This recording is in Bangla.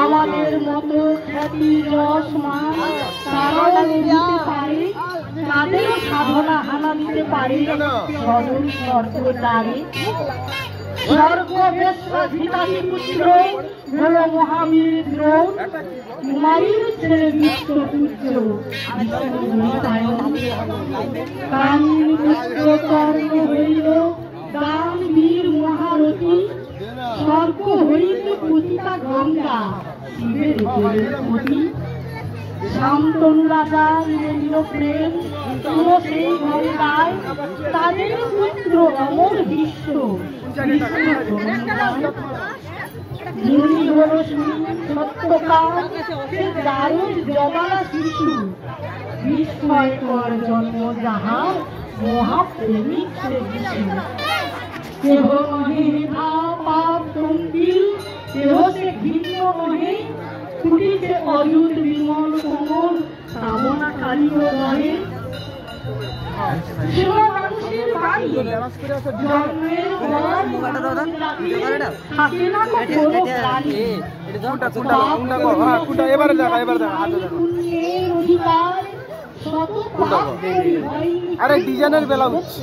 আমাদের মতো খ্যাতি যশ মান তারাও দিতে পারে, তাদেরও সাধনা হানা দিতে পারে সদর স্বর্গ দ্বারে। স্বর্গ বেশ্বাধিকারী পুত্র হল মহাবীর দ্রোণ, কুমারীর ছেলে বিশ্বপুত্র কালীর পুত্র কর্ণ হইল দানবীর মহারথী। স্বর্গ হইতে পতিতা গঙ্গা শিবের পতি। শান্তনু রাজা রইল প্রেম পুরো সেই গঙ্গায়, তাদের পুত্র অমর বিশ্ব যিনি হল সত্যকাল সে দারুণ জবালা শিশু। বিস্ময়কর জন্ম যাহার মহাপ্রেমিক সে যিশু। কেহ নহে পাপ গম্ভীর, কেহ সে ভিন্ন নহে, ফুটিছে অযুত বিমল কোমল কামনা কালিও নহে। মানুষের বাড়ি জন্মের পর থাকে না কোনো প্রাণী। আরে ডিজাইনের বেলা হচ্ছে।